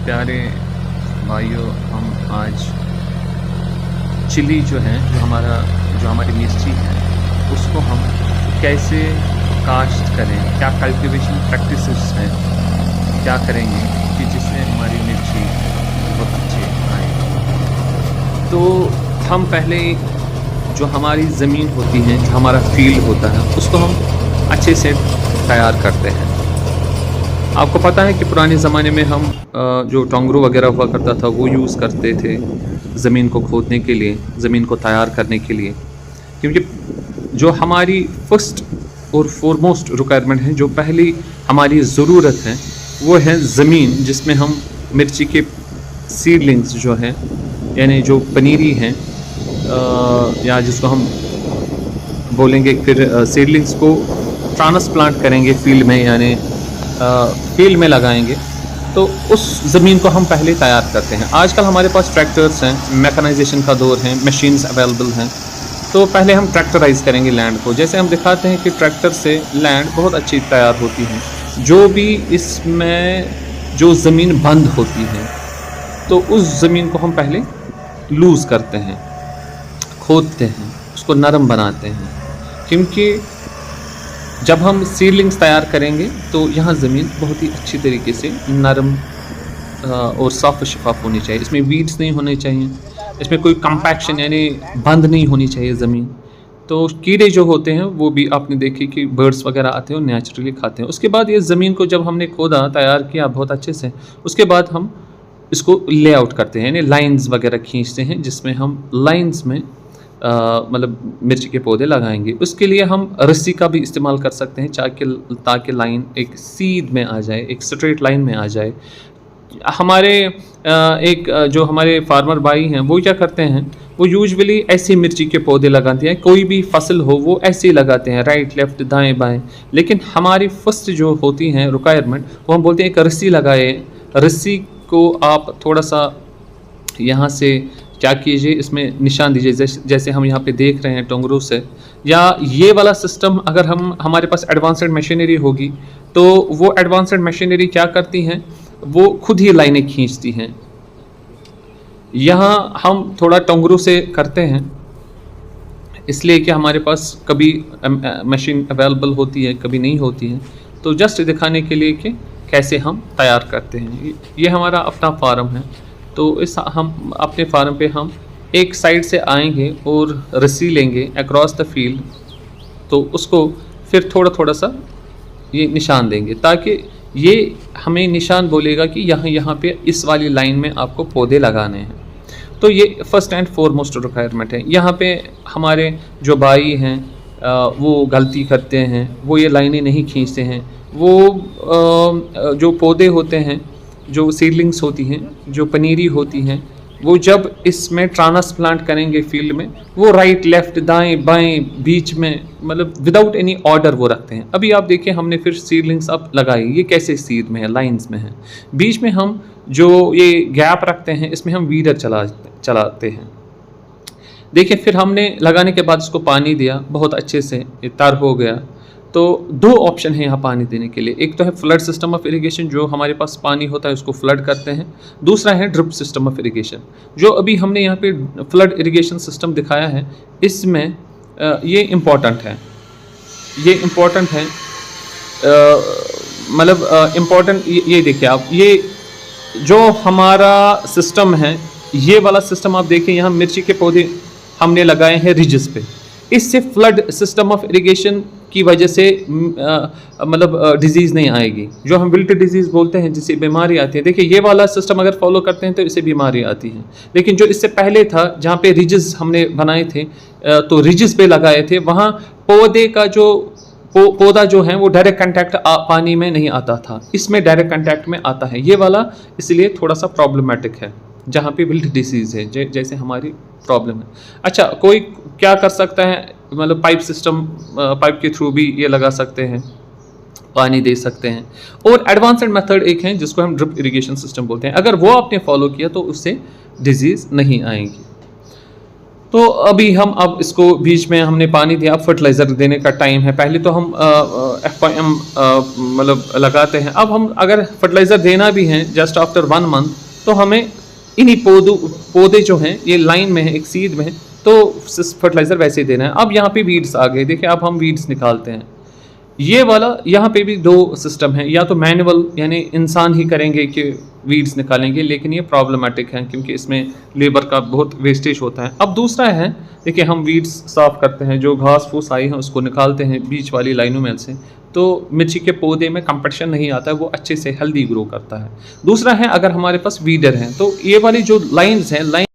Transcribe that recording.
प्यारे भाइयों, हम आज चिली जो हमारी मिर्ची है उसको हम कैसे काश्त करें, क्या कल्टीवेशन प्रैक्टिसेस हैं, क्या करेंगे कि जिससे हमारी मिर्ची बहुत अच्छी आए। तो हम पहले जो हमारी ज़मीन होती है, जो हमारा फील्ड होता है, उसको हम अच्छे से तैयार करते हैं। आपको पता है कि पुराने ज़माने में हम जो टोंगरू वगैरह हुआ करता था वो यूज़ करते थे ज़मीन को खोदने के लिए, ज़मीन को तैयार करने के लिए, क्योंकि जो हमारी फर्स्ट और फॉरमोस्ट रिक्वायरमेंट है, जो पहली हमारी ज़रूरत है, वो है ज़मीन जिसमें हम मिर्ची के सीडलिंग्स जो हैं, यानी जो पनीरी हैं, या जिसको हम बोलेंगे फिर सीडलिंग्स को ट्रांसप्लांट करेंगे फील्ड में, यानी फील्ड में लगाएंगे, तो उस ज़मीन को हम पहले तैयार करते हैं। आजकल हमारे पास ट्रैक्टर्स हैं, मैकेनाइजेशन का दौर है, मशीन्स अवेलेबल हैं, तो पहले हम ट्रैक्टराइज करेंगे लैंड को। जैसे हम दिखाते हैं कि ट्रैक्टर से लैंड बहुत अच्छी तैयार होती है। जो भी इसमें जो ज़मीन बंद होती है तो उस ज़मीन को हम पहले लूज़ करते हैं, खोदते हैं, उसको नरम बनाते हैं, क्योंकि जब हम सीडलिंग्स तैयार करेंगे तो यहाँ ज़मीन बहुत ही अच्छी तरीके से नरम और साफ शफाफ होनी चाहिए। इसमें वीड्स नहीं होने चाहिए, इसमें कोई कंपैक्शन यानी बंद नहीं होनी चाहिए ज़मीन। तो कीड़े जो होते हैं वो भी आपने देखे कि बर्ड्स वगैरह आते हैं और नेचुरली खाते हैं। उसके बाद ये ज़मीन को जब हमने खोदा, तैयार किया बहुत अच्छे से, उसके बाद हम इसको लेआउट करते हैं, यानी लाइन्स वगैरह खींचते हैं, जिसमें हम लाइन्स में मतलब मिर्ची के पौधे लगाएंगे। उसके लिए हम रस्सी का भी इस्तेमाल कर सकते हैं ताकि लाइन एक सीध में आ जाए, एक स्ट्रेट लाइन में आ जाए। हमारे जो हमारे फार्मर भाई हैं वो क्या करते हैं, वो यूजुअली ऐसे मिर्ची के पौधे लगाते हैं, कोई भी फसल हो वो ऐसे ही लगाते हैं, राइट लेफ्ट दाएं बाएं। लेकिन हमारी फर्स्ट जो होती हैं रिक्वायरमेंट, वो हम बोलते हैं एक रस्सी लगाए। रस्सी को आप थोड़ा सा यहाँ से क्या कीजिए, इसमें निशान दीजिए, जैसे हम यहाँ पे देख रहे हैं टोंगरू से। या ये वाला सिस्टम अगर हमारे पास एडवांस्ड मशीनरी होगी तो वो एडवांस्ड मशीनरी क्या करती हैं, वो खुद ही लाइनें खींचती हैं। यहाँ हम थोड़ा टोंगरू से करते हैं इसलिए कि हमारे पास कभी मशीन अवेलेबल होती है, कभी नहीं होती है, तो जस्ट दिखाने के लिए कि कैसे हम तैयार करते हैं। ये हमारा अपना फार्म है, तो हम अपने फार्म पे हम एक साइड से आएंगे और रस्सी लेंगे अक्रॉस द फील्ड, तो उसको फिर थोड़ा सा ये निशान देंगे, ताकि ये हमें निशान बोलेगा कि यहाँ पे इस वाली लाइन में आपको पौधे लगाने हैं। तो ये फर्स्ट एंड फॉरमोस्ट रिक्वायरमेंट है। यहाँ पे हमारे जो भाई हैं वो गलती करते हैं, वो ये लाइनें नहीं खींचते हैं। वो जो पौधे होते हैं, जो सीडलिंग्स होती हैं, जो पनीरी होती हैं, वो जब इसमें ट्रांसप्लांट करेंगे फील्ड में, वो राइट लेफ्ट दाएं बाएं बीच में, मतलब विदाउट एनी ऑर्डर वो रखते हैं। अभी आप देखिए हमने फिर सीडलिंग्स अब लगाई, ये कैसे सीड में है, लाइंस में है। बीच में हम जो ये गैप रखते हैं, इसमें हम वीडर चलाते हैं। देखिए फिर हमने लगाने के बाद इसको पानी दिया बहुत अच्छे से, ये तर हो गया। तो दो ऑप्शन है यहाँ पानी देने के लिए, एक तो है फ्लड सिस्टम ऑफ इरिगेशन, जो हमारे पास पानी होता है उसको फ्लड करते हैं। दूसरा है ड्रिप सिस्टम ऑफ इरिगेशन, जो अभी हमने यहाँ पे फ्लड इरिगेशन सिस्टम दिखाया है। इसमें ये इम्पॉर्टेंट है, मतलब इम्पॉर्टेंट ये देखिए आप, ये जो हमारा सिस्टम है, ये वाला सिस्टम आप देखिए, यहाँ मिर्ची के पौधे हमने लगाए हैं रिजेस पे। इससे फ्लड सिस्टम ऑफ इरिगेशन की वजह से मतलब डिजीज़ नहीं आएगी, जो हम विल्ट डिजीज़ बोलते हैं, जिससे बीमारी आती है। देखिए ये वाला सिस्टम अगर फॉलो करते हैं तो इससे बीमारी आती है। लेकिन जो इससे पहले था, जहाँ पे रिजेस हमने बनाए थे, तो रिजेस पे लगाए थे, वहाँ पौधे का जो पौधा जो है वो डायरेक्ट कंटैक्ट पानी में नहीं आता था, इसमें डायरेक्ट कंटैक्ट में आता है। ये वाला इसलिए थोड़ा सा प्रॉब्लमेटिक है, जहाँ पे विल्ट डिसीज़ है, जैसे हमारी प्रॉब्लम है। अच्छा, कोई क्या कर सकता है, मतलब पाइप के थ्रू भी ये लगा सकते हैं, पानी दे सकते हैं। और एडवांस्ड मेथड एक है जिसको हम ड्रिप इरिगेशन सिस्टम बोलते हैं। अगर वो आपने फॉलो किया तो उससे डिजीज़ नहीं आएंगी। तो अभी हम अब इसको बीच में हमने पानी दिया, अब फर्टिलाइज़र देने का टाइम है। पहले तो हम एफआईएम मतलब लगाते हैं। अब हम अगर फर्टिलाइज़र देना भी है जस्ट आफ्टर 1 मंथ, तो हमें इन्हीं पौधे जो हैं ये लाइन में है, एक सीध में है, तो फर्टिलाइज़र वैसे ही देना है। अब यहाँ पे वीड्स आ गए, देखिए अब हम वीड्स निकालते हैं। ये वाला यहाँ पे भी 2 सिस्टम हैं, या तो मैनुअल यानी इंसान ही करेंगे कि वीड्स निकालेंगे, लेकिन ये प्रॉब्लमेटिक है क्योंकि इसमें लेबर का बहुत वेस्टेज होता है। अब दूसरा है, देखिए हम वीड्स साफ़ करते हैं, जो घास फूस आई है उसको निकालते हैं बीच वाली लाइनों में से, तो मिर्ची के पौधे में कंपटीशन नहीं आता है, वो अच्छे से हेल्दी ग्रो करता है। दूसरा है अगर हमारे पास वीडर हैं, तो ये वाली जो लाइन्स हैं, लाइन